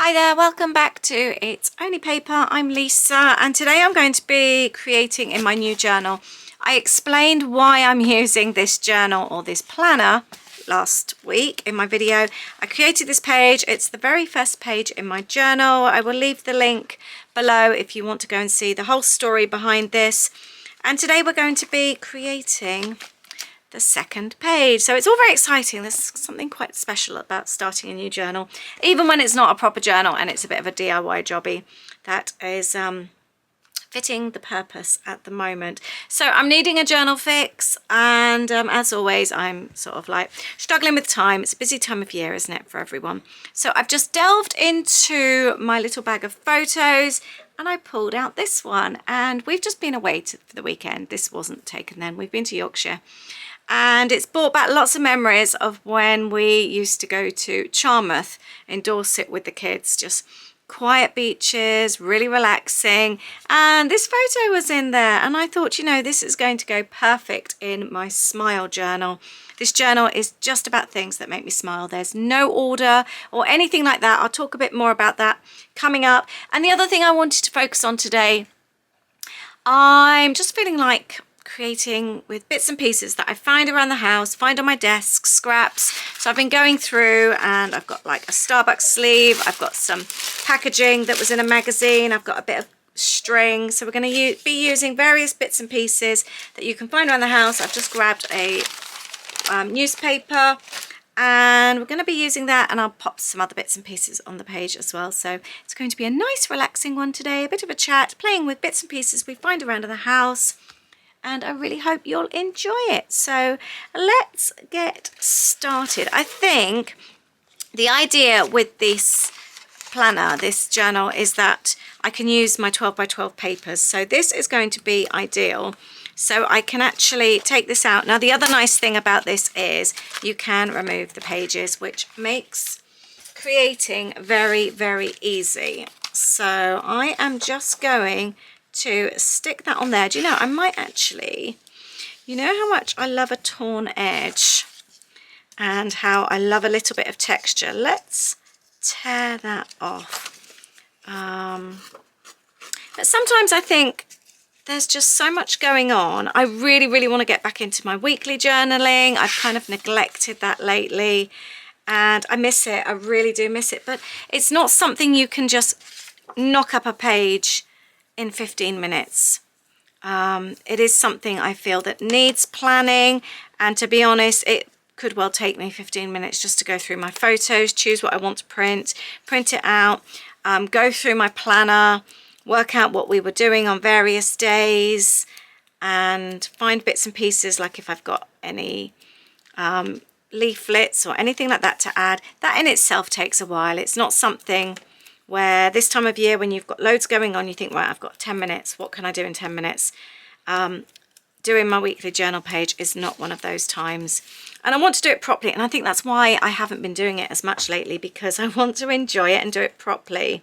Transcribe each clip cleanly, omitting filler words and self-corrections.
Hi there, welcome back to It's Only Paper. I'm Lisa and today I'm going to be creating in my new journal. I explained why I'm using this journal or this planner last week in my video. I created this page. It's the very first page in my journal. I will leave the link below if you want to go and see the whole story behind this. And today we're going to be creating the second page, so it's all very exciting. There's something quite special about starting a new journal, even when it's not a proper journal and it's a bit of a DIY jobby that is fitting the purpose at the moment. So I'm needing a journal fix, and as always I'm sort of like struggling with time. It's a busy time of year, isn't it, for everyone? So I've just delved into my little bag of photos and I pulled out this one, and we've just been away for the weekend. This wasn't taken then. We've been to Yorkshire. And it's brought back lots of memories of when we used to go to Charmouth in Dorset with the kids. Just quiet beaches, really relaxing. And this photo was in there. And I thought, you know, this is going to go perfect in my smile journal. This journal is just about things that make me smile. There's no order or anything like that. I'll talk a bit more about that coming up. And the other thing I wanted to focus on today, I'm just feeling like creating with bits and pieces that I find around the house, find on my desk, scraps. So I've been going through and I've got like a Starbucks sleeve, I've got some packaging that was in a magazine, I've got a bit of string. So we're going to be using various bits and pieces that you can find around the house. I've just grabbed a newspaper and we're going to be using that, and I'll pop some other bits and pieces on the page as well. So it's going to be a nice relaxing one today, a bit of a chat, playing with bits and pieces we find around in the house. And I really hope you'll enjoy it. So let's get started. I think the idea with this planner, this journal, is that I can use my 12 by 12 papers. So this is going to be ideal. So I can actually take this out. Now the other nice thing about this is you can remove the pages, which makes creating very, very easy. So I am just going to stick that on there. Do you know, I might actually, you know how much I love a torn edge and how I love a little bit of texture. Let's tear that off. But sometimes I think there's just so much going on. I really, really want to get back into my weekly journaling. I've kind of neglected that lately and I miss it. I really do miss it, but it's not something you can just knock up a page in 15 minutes. It is something I feel that needs planning, and to be honest, it could well take me 15 minutes just to go through my photos, choose what I want to print it out, go through my planner, work out what we were doing on various days, and find bits and pieces, like if I've got any leaflets or anything like that to add. That in itself takes a while. It's not something where this time of year when you've got loads going on, you think, right, I've got 10 minutes. What can I do in 10 minutes? Doing my weekly journal page is not one of those times. And I want to do it properly. And I think that's why I haven't been doing it as much lately, because I want to enjoy it and do it properly.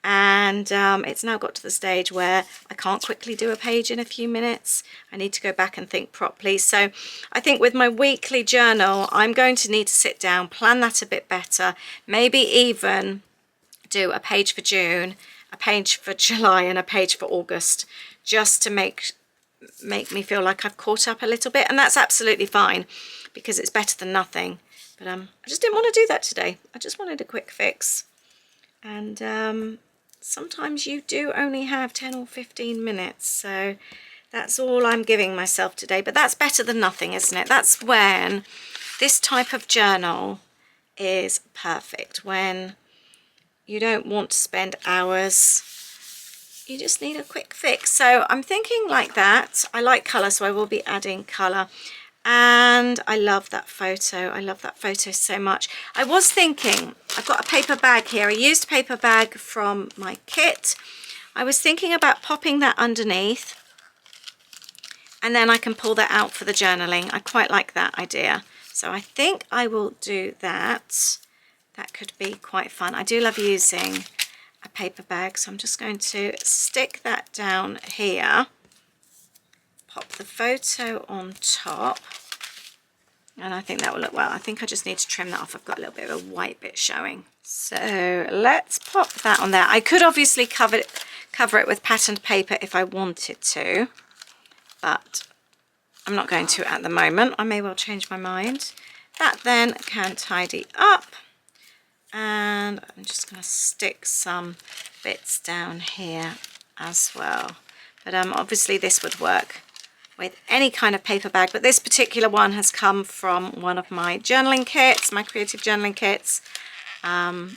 And it's now got to the stage where I can't quickly do a page in a few minutes. I need to go back and think properly. So I think with my weekly journal, I'm going to need to sit down, plan that a bit better, maybe even do a page for June, a page for July and a page for August, just to make me feel like I've caught up a little bit. And that's absolutely fine because it's better than nothing. But I just didn't want to do that today. I just wanted a quick fix. And sometimes you do only have 10 or 15 minutes. So that's all I'm giving myself today. But that's better than nothing, isn't it? That's when this type of journal is perfect. When you don't want to spend hours, you just need a quick fix. So I'm thinking like that. I like colour, so I will be adding colour. And I love that photo. I love that photo so much. I was thinking, I've got a paper bag here, a used paper bag from my kit. I was thinking about popping that underneath and then I can pull that out for the journaling. I quite like that idea. So I think I will do that. That could be quite fun. I do love using a paper bag, so I'm just going to stick that down here, pop the photo on top. And I think that will look well. I think I just need to trim that off. I've got a little bit of a white bit showing. So let's pop that on there. I could obviously cover it with patterned paper if I wanted to, but I'm not going to at the moment. I may well change my mind. That then can tidy up. And I'm just going to stick some bits down here as well. But obviously this would work with any kind of paper bag, but this particular one has come from one of my journaling kits, my creative journaling kits. The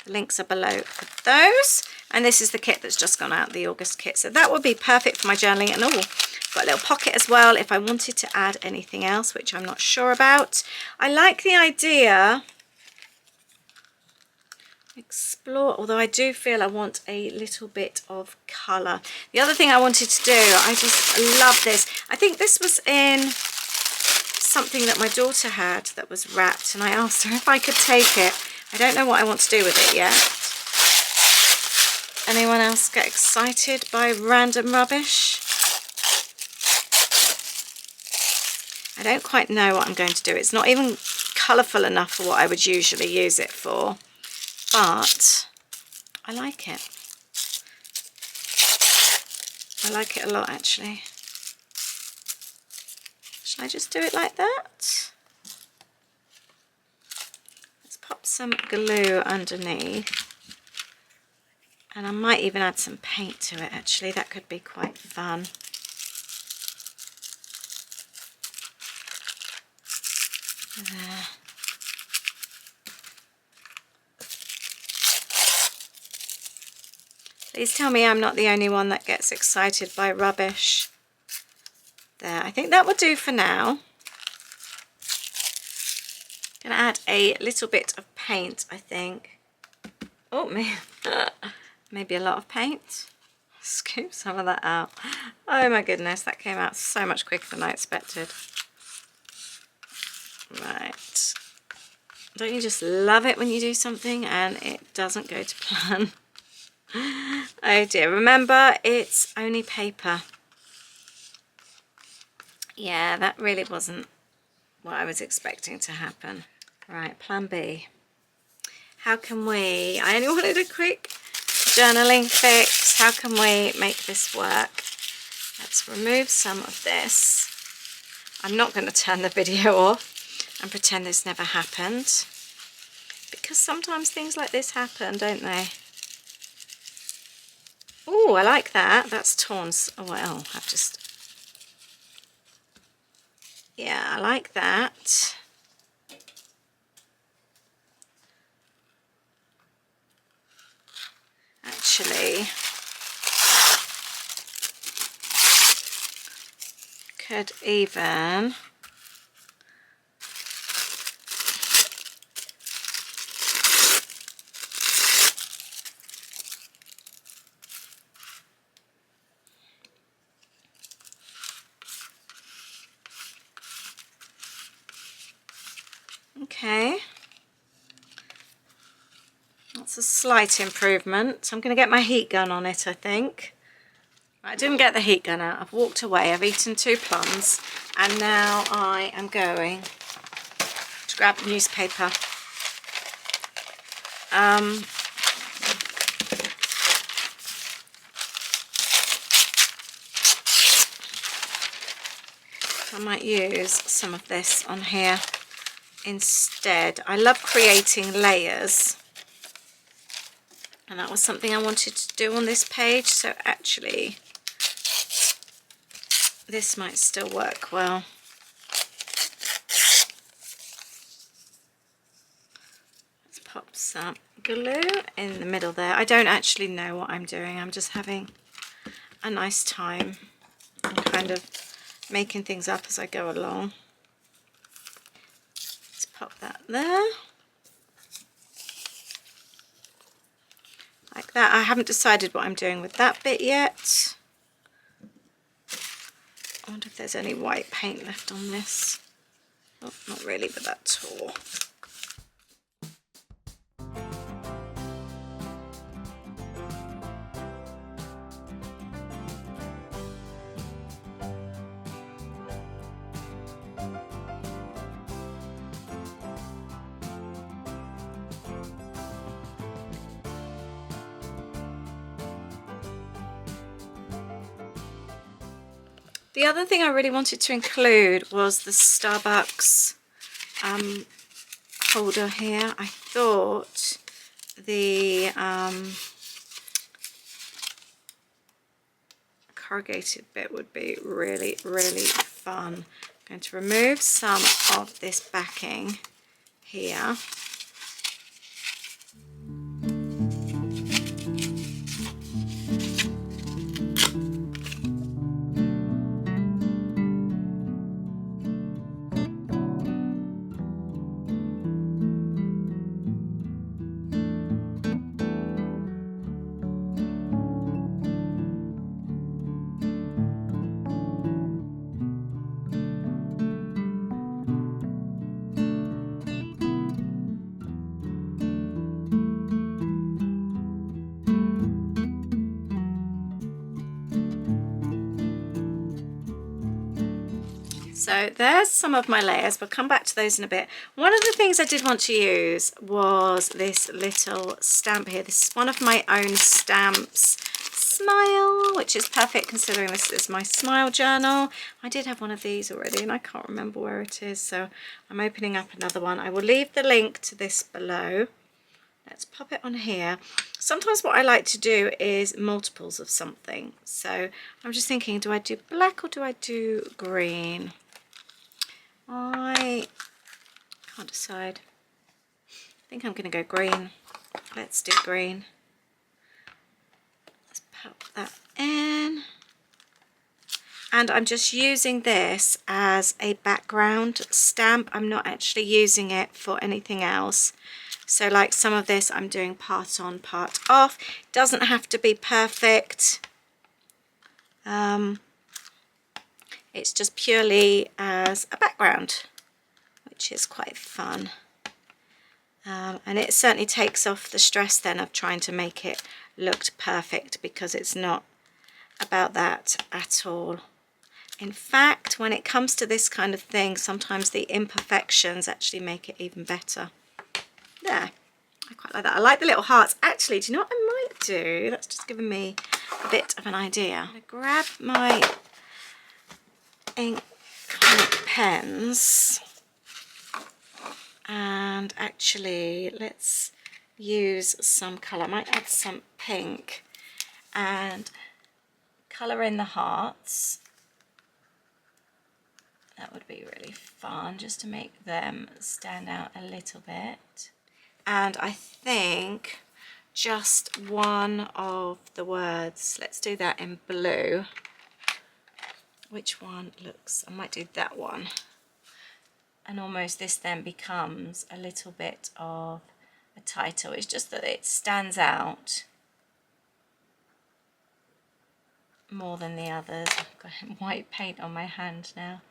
links are below for those, and this is the kit that's just gone out, the August kit, so that would be perfect for my journaling. And got a little pocket as well if I wanted to add anything else, which I'm not sure about. I like the idea, explore, although I do feel I want a little bit of colour. The other thing I wanted to do, I just love this. I think this was in something that my daughter had that was wrapped, and I asked her if I could take it. I don't know what I want to do with it yet. Anyone else get excited by random rubbish? I don't quite know what I'm going to do. It's not even colourful enough for what I would usually use it for. But I like it. I like it a lot, actually. Shall I just do it like that? Let's pop some glue underneath. And I might even add some paint to it, actually. That could be quite fun. There. Please tell me I'm not the only one that gets excited by rubbish. There, I think that will do for now. Gonna add a little bit of paint, I think. Oh, maybe a lot of paint. Scoop some of that out. Oh my goodness, that came out so much quicker than I expected. Right. Don't you just love it when you do something and it doesn't go to plan? Oh dear, remember it's only paper. Yeah, that really wasn't what I was expecting to happen. Right, plan B. How can we, I only wanted a quick journaling fix. How can we make this work? Let's remove some of this. I'm not going to turn the video off and pretend this never happened, because sometimes things like this happen, don't they? Oh, I like that. That's torn. Oh, well, I've just... Yeah, I like that. Actually, could even... Okay, that's a slight improvement. I'm going to get my heat gun on it, I think. I didn't get the heat gun out. I've walked away. I've eaten 2 plums, and now I am going to grab the newspaper. I might use some of this on here instead. I love creating layers, and that was something I wanted to do on this page, so actually this might still work well. Let's pop some glue in the middle there. I don't actually know what I'm doing. I'm just having a nice time and kind of making things up as I go along. Let's pop that there. Like that. I haven't decided what I'm doing with that bit yet. I wonder if there's any white paint left on this. Oh, not really, but that tore. The other thing I really wanted to include was the Starbucks holder here. I thought the corrugated bit would be really, really fun. I'm going to remove some of this backing here. So there's some of my layers. We'll come back to those in a bit. One of the things I did want to use was this little stamp here. This is one of my own stamps, Smile, which is perfect considering this is my Smile journal. I did have one of these already and I can't remember where it is, so I'm opening up another one. I will leave the link to this below. Let's pop it on here. Sometimes what I like to do is multiples of something. So I'm just thinking, do I do black or do I do green? I can't decide. I think I'm going to go green. Let's do green. Let's pop that in. And I'm just using this as a background stamp. I'm not actually using it for anything else. So like some of this I'm doing part on, part off. It doesn't have to be perfect. It's just purely as a background, which is quite fun. And it certainly takes off the stress then of trying to make it look perfect, because it's not about that at all. In fact, when it comes to this kind of thing, sometimes the imperfections actually make it even better. There, I quite like that. I like the little hearts. Actually, do you know what I might do? That's just given me a bit of an idea. I'm going to grab my ink pens and actually let's use some colour. I might add some pink and colour in the hearts. That would be really fun, just to make them stand out a little bit. And I think just one of the words, let's do that in blue. Which one looks, I might do that one. And almost this then becomes a little bit of a title. It's just that it stands out more than the others. I've got white paint on my hand now.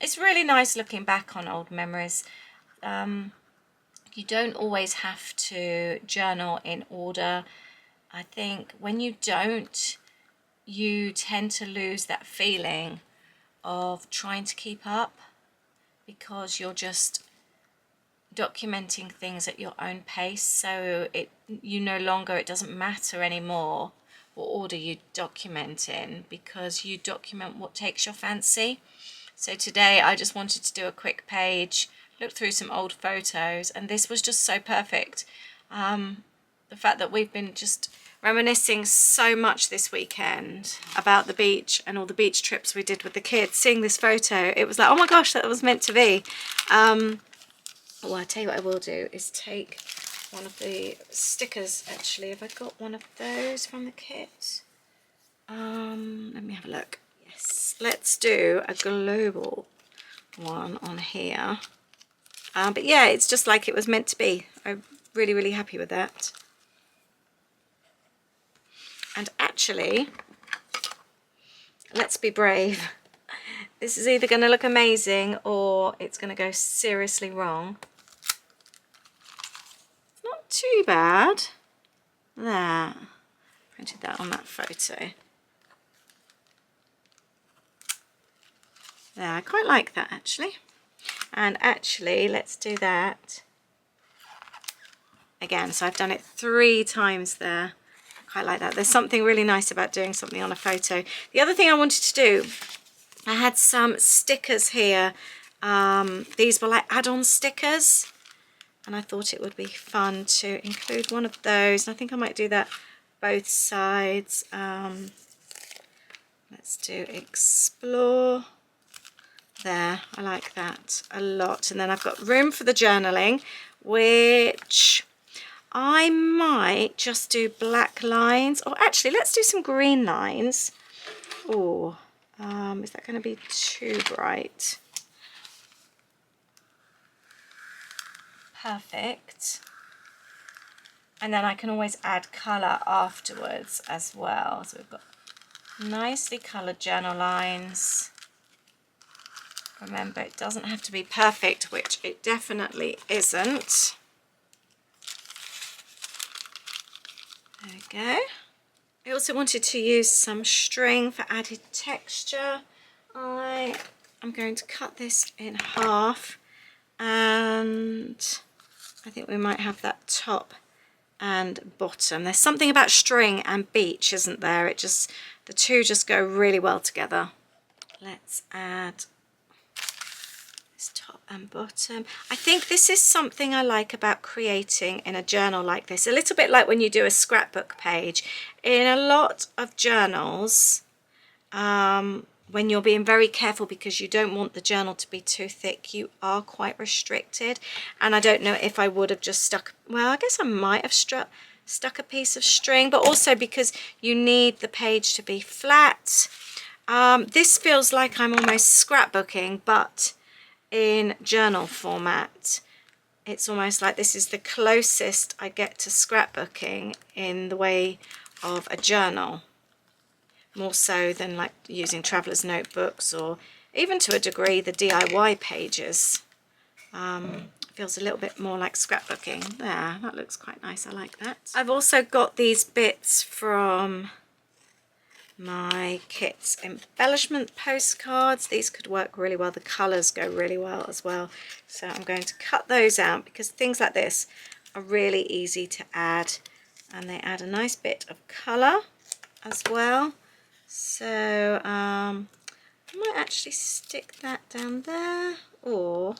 It's really nice looking back on old memories. You don't always have to journal in order. I think when you don't, you tend to lose that feeling of trying to keep up, because you're just documenting things at your own pace. So it doesn't matter anymore what order you document in, because you document what takes your fancy. So today I just wanted to do a quick page, look through some old photos, and this was just so perfect. The fact that we've been just reminiscing so much this weekend about the beach and all the beach trips we did with the kids, seeing this photo, it was like, oh my gosh, that was meant to be. Well, I'll tell you what I will do is take one of the stickers. Actually, have I got one of those from the kit? Let me have a look. Yes, let's do a global one on here. But yeah, it's just like it was meant to be. I'm really, really happy with that. And actually, let's be brave. This is either going to look amazing or it's going to go seriously wrong. It's not too bad. There. Printed that on that photo. There, I quite like that actually. And actually, let's do that again. So I've done it 3 times there. quite like that. There's something really nice about doing something on a photo. The other thing I wanted to do, I had some stickers here. These were like add-on stickers, and I thought it would be fun to include one of those. And I think I might do that both sides. Let's do explore. There, I like that a lot. And then I've got room for the journaling, which I might just do black lines, or actually let's do some green lines. Oh, is that going to be too bright? Perfect. And then I can always add colour afterwards as well. So we've got nicely coloured journal lines. Remember, it doesn't have to be perfect, which it definitely isn't. There we go. I also wanted to use some string for added texture. I am going to cut this in half, and I think we might have that top and bottom. There's something about string and beach, isn't there? It just, the two just go really well together. Let's add this top and bottom. I think this is something I like about creating in a journal like this. A little bit like when you do a scrapbook page. In a lot of journals, when you're being very careful because you don't want the journal to be too thick, you are quite restricted. And I don't know if I would have just stuck, well, I guess I might have stuck a piece of string, but also because you need the page to be flat. This feels like I'm almost scrapbooking, but in journal format. It's almost like this is the closest I get to scrapbooking in the way of a journal, more so than like using traveller's notebooks, or even to a degree the DIY pages. Feels a little bit more like scrapbooking. There, that looks quite nice. I like that. I've also got these bits from my kit's embellishment postcards. These could work really well. The colours go really well as well. So I'm going to cut those out because things like this are really easy to add, and they add a nice bit of colour as well. So I might actually stick that down there, or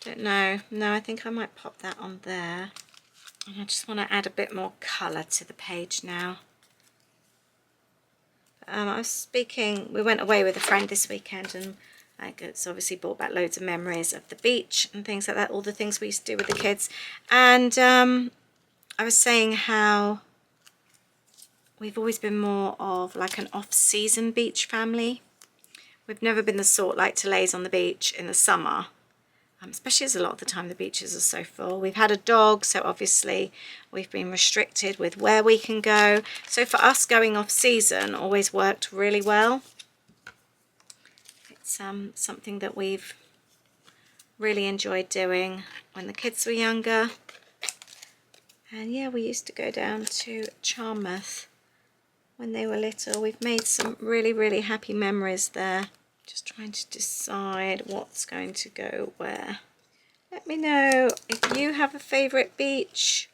don't know. No, I think I might pop that on there. And I just want to add a bit more colour to the page now. I was speaking, we went away with a friend this weekend, and it's obviously brought back loads of memories of the beach and things like that, all the things we used to do with the kids. And I was saying how we've always been more of like an off-season beach family. We've never been the sort like to laze on the beach in the summer, especially as a lot of the time the beaches are so full. We've had a dog, so obviously we've been restricted with where we can go. So for us, going off season always worked really well. It's something that we've really enjoyed doing when the kids were younger. And yeah, we used to go down to Charmouth when they were little. We've made some really, really happy memories there. Just trying to decide what's going to go where. Let me know if you have a favourite beach.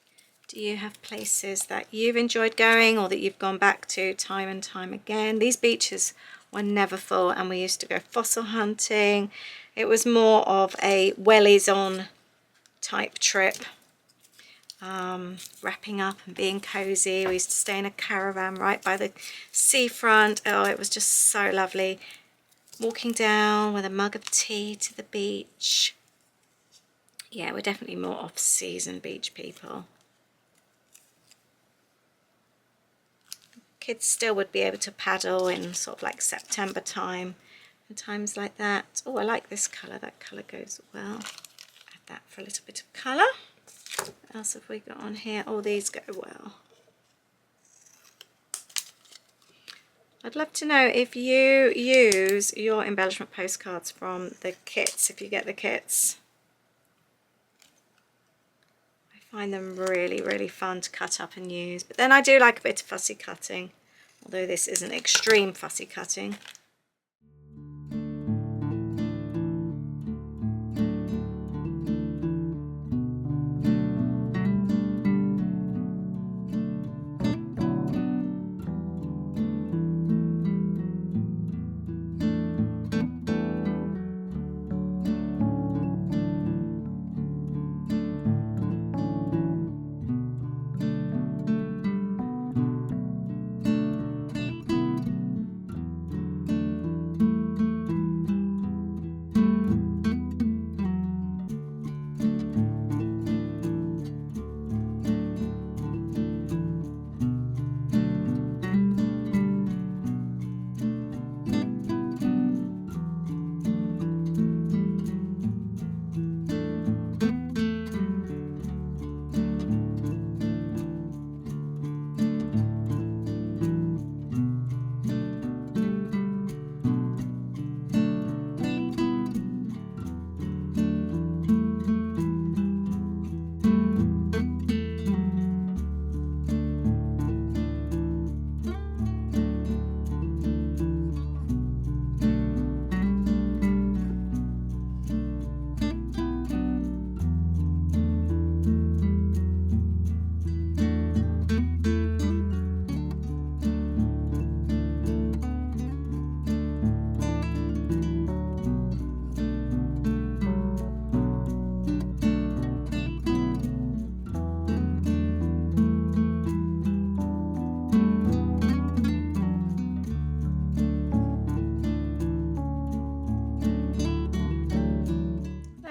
Do you have places that you've enjoyed going or that you've gone back to time and time again? These beaches were never full, and we used to go fossil hunting. It was more of a wellies on type trip. Wrapping up and being cozy. We used to stay in a caravan right by the seafront. Oh, it was just so lovely. Walking down with a mug of tea to the beach. Yeah, we're definitely more off-season beach people. Kids still would be able to paddle in sort of like September time and times like that. Oh, I like this colour. That colour goes well. Add that for a little bit of colour. What else have we got on here? Oh, these go well. I'd love to know if you use your embellishment postcards from the kits, if you get the kits. I find them really, really fun to cut up and use. But then I do like a bit of fussy cutting, although this isn't extreme fussy cutting.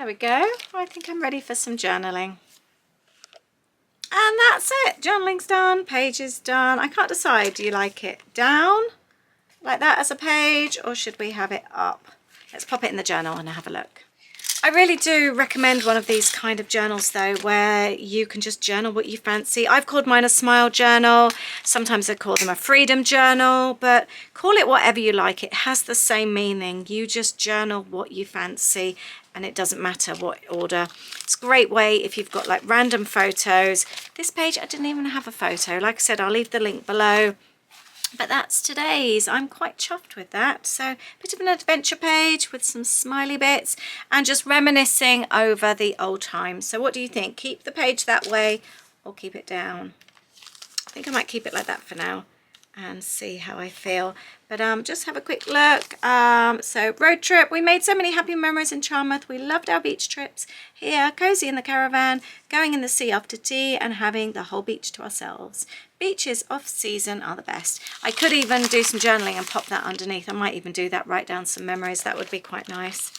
There we go. I think I'm ready for some journaling. And that's it. Journaling's done. Page is done. I can't decide. Do you like it down like that as a page, or should we have it up? Let's pop it in the journal and have a look. I really do recommend one of these kind of journals though, where you can just journal what you fancy. I've called mine a smile journal. Sometimes I call them a freedom journal, but call it whatever you like. It has the same meaning. You just journal what you fancy and it doesn't matter what order. It's a great way if you've got like random photos. This page, I didn't even have a photo. Like I said, I'll leave the link below. But that's today's. I'm quite chuffed with that. So a bit of an adventure page with some smiley bits and just reminiscing over the old times. So what do you think? Keep the page that way or keep it down? I think I might keep it like that for now and see how I feel. But just have a quick look. So road trip, we made so many happy memories in Charmouth. We loved our beach trips here, cozy in the caravan, going in the sea after tea and having the whole beach to ourselves. Beaches off season are the best. I could even do some journaling and pop that underneath. I might even do that, write down some memories. That would be quite nice.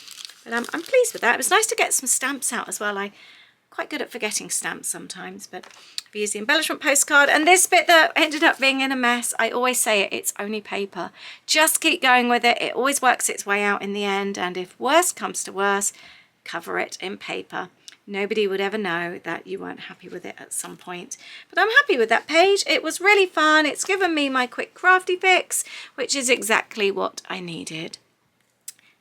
But I'm pleased with that. It was nice to get some stamps out as well. I'm quite good at forgetting stamps sometimes, but I've used the embellishment postcard. And this bit that ended up being in a mess, I always say it, it's only paper. Just keep going with it. It always works its way out in the end. And if worse comes to worse, cover it in paper. Nobody would ever know that you weren't happy with it at some point. But I'm happy with that page. It was really fun. It's given me my quick crafty fix, which is exactly what I needed.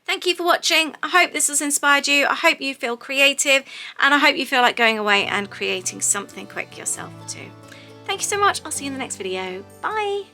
Thank you for watching. I hope this has inspired you. I hope you feel creative and I hope you feel like going away and creating something quick yourself too. Thank you so much. I'll see you in the next video. Bye.